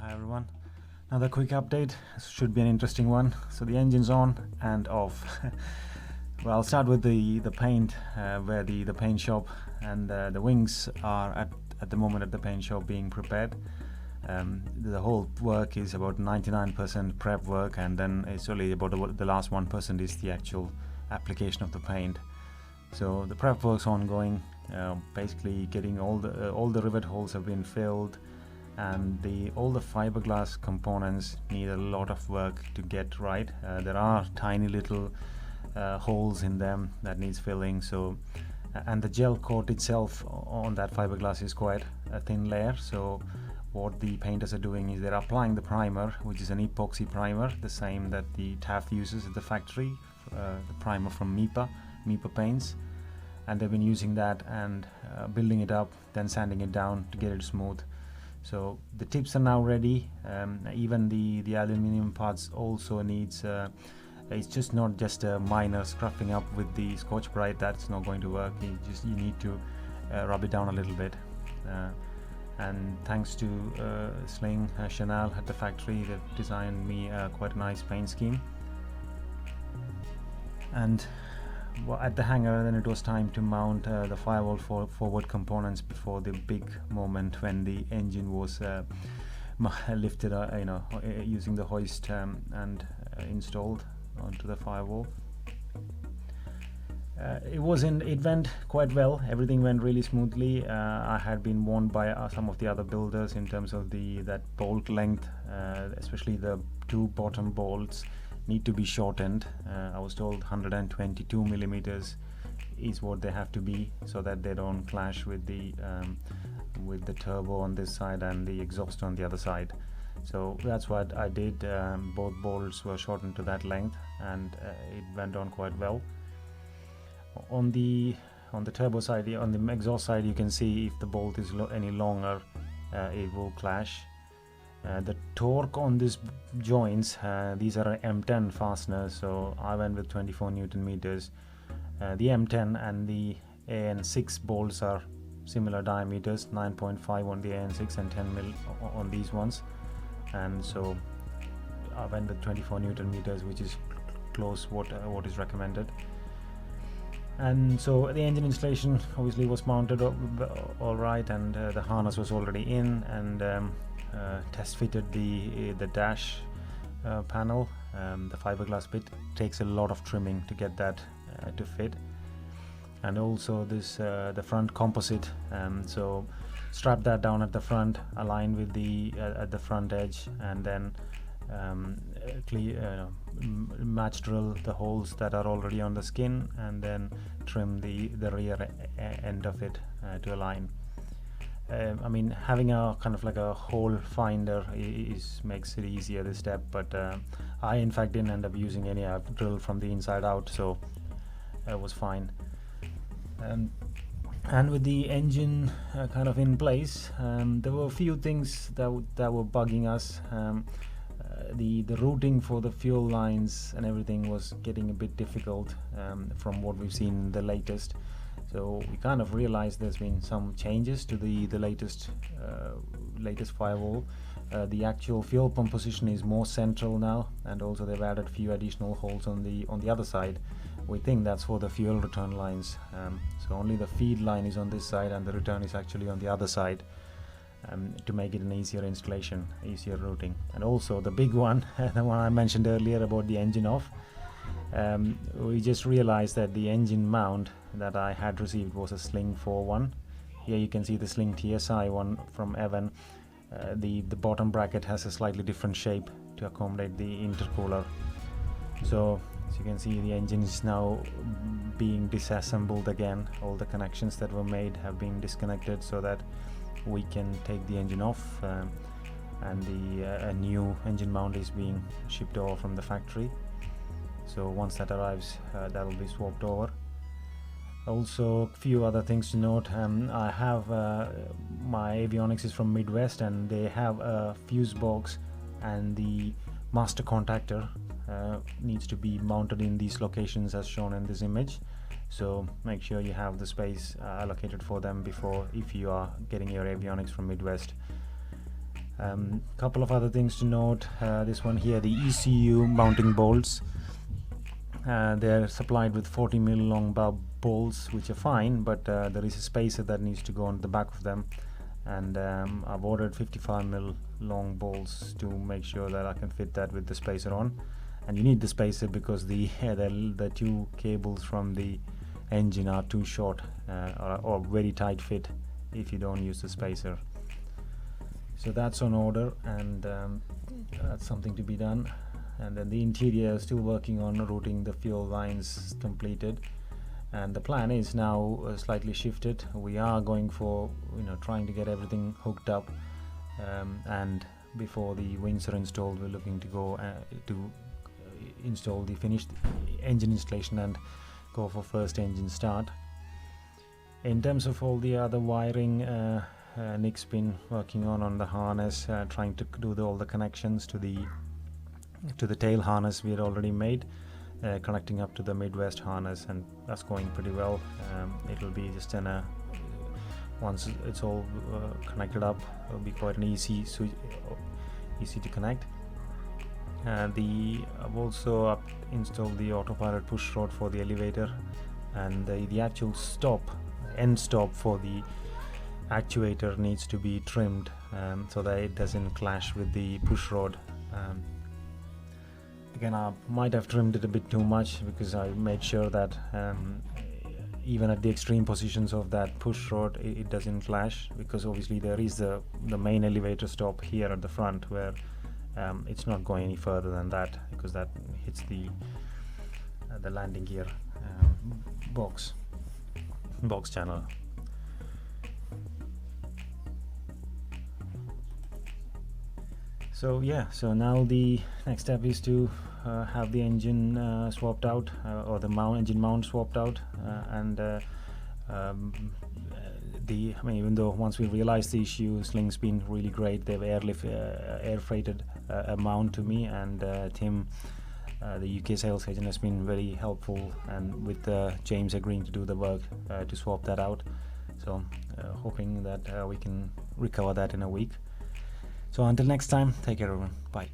Hi everyone. Another quick update. This should be an interesting one. So the engine's on and off. Well, I'll start with the paint, where the paint shop and the wings are at the moment at the paint shop being prepared. The whole work is about 99% prep work, and then it's only about the last 1% is the actual application of the paint. So the prep work's ongoing. Basically, getting all the rivet holes have been filled, and all the fiberglass components need a lot of work to get right. There are tiny little holes in them that needs filling. So, and the gel coat itself on that fiberglass is quite a thin layer. So what the painters are doing is they're applying the primer, which is an epoxy primer, the same that the TAF uses at the factory, the primer from MIPA paints, and they've been using that and building it up, then sanding it down to get it smooth. So the tips are now ready. Even the aluminium parts also needs it's just not just a minor scruffing up with the Scotch-Brite. That's not going to work. You need to rub it down a little bit. And thanks to Sling, Chanel at the factory, they've designed me quite a nice paint scheme. And at the hangar, then it was time to mount the firewall forward components before the big moment when the engine was lifted, using the hoist and installed onto the firewall. It went quite well. Everything went really smoothly. I had been warned by some of the other builders in terms of that bolt length, especially the two bottom bolts need to be shortened. I was told 122 millimeters is what they have to be, so that they don't clash with the turbo on this side and the exhaust on the other side. So that's what I did. Both bolts were shortened to that length, and it went on quite well. On the turbo side, on the exhaust side, you can see if the bolt is any longer, it will clash. The torque on these joints, these are M10 fasteners, so I went with 24 Newton meters. The M10 and the AN6 bolts are similar diameters, 9.5 on the AN6 and 10 mil on these ones, and so I went with 24 Newton meters, which is close what is recommended. And so the engine installation obviously was mounted all right, and the harness was already in, and test fitted the dash panel. The fiberglass bit takes a lot of trimming to get that to fit, and also the front composite. So strap that down at the front, align with at the front edge, and then match drill the holes that are already on the skin, and then trim the rear end of it to align. I mean, having a kind of like a hole finder makes it easier, this step, but I in fact didn't end up using any. I've drilled from the inside out, so it was fine. And with the engine kind of in place, there were a few things that were bugging us. The routing for the fuel lines and everything was getting a bit difficult from what we've seen in the latest. So we kind of realized there's been some changes to the latest firewall. The actual fuel pump position is more central now, and also they've added a few additional holes on the other side. We think that's for the fuel return lines. So only the feed line is on this side, and the return is actually on the other side, to make it an easier installation, easier routing. And also the big one, the one I mentioned earlier about the engine off. We just realized that the engine mount that I had received was a Sling 4.1. Here you can see the Sling TSI one from Evan. The bottom bracket has a slightly different shape to accommodate the intercooler. So as you can see, the engine is now being disassembled again. All the connections that were made have been disconnected so that we can take the engine off, and a new engine mount is being shipped over from the factory. So once that arrives, that will be swapped over. Also, a few other things to note. I have my avionics is from Midwest, and they have a fuse box, and the master contactor needs to be mounted in these locations as shown in this image. So make sure you have the space allocated for them if you are getting your avionics from Midwest. Couple of other things to note. This one here, the ECU mounting bolts. They're supplied with 40mm long bolts, which are fine, but there is a spacer that needs to go on the back of them, and I've ordered 55mm long bolts to make sure that I can fit that with the spacer on. And you need the spacer because the two cables from the engine are too short or very tight fit if you don't use the spacer. So that's on order, and that's something to be done. And then the interior is still working on routing the fuel lines completed, and the plan is now slightly shifted. We are going for trying to get everything hooked up, and before the wings are installed, we're looking to go to install the finished engine installation and go for first engine start. In terms of all the other wiring, Nick's been working on the harness, trying to do all the connections to the tail harness we had already made, connecting up to the Midwest harness, and that's going pretty well. It'll be just once it's all connected up, it'll be quite an easy to connect. I've also installed the autopilot push rod for the elevator, and the actual end stop for the actuator needs to be trimmed so that it doesn't clash with the push rod. Again, I might have trimmed it a bit too much because I made sure that even at the extreme positions of that push rod, it doesn't clash, because obviously there is the main elevator stop here at the front where it's not going any further than that, because that hits the landing gear box channel. So now the next step is to have the engine swapped out, or the engine mount swapped out, and even though once we realized the issue, Sling's been really great. They've air freighted a mount to me, and Tim, the UK sales agent, has been very helpful, and with James agreeing to do the work to swap that out. So hoping that we can recover that in a week. So until next time, take care everyone. Bye.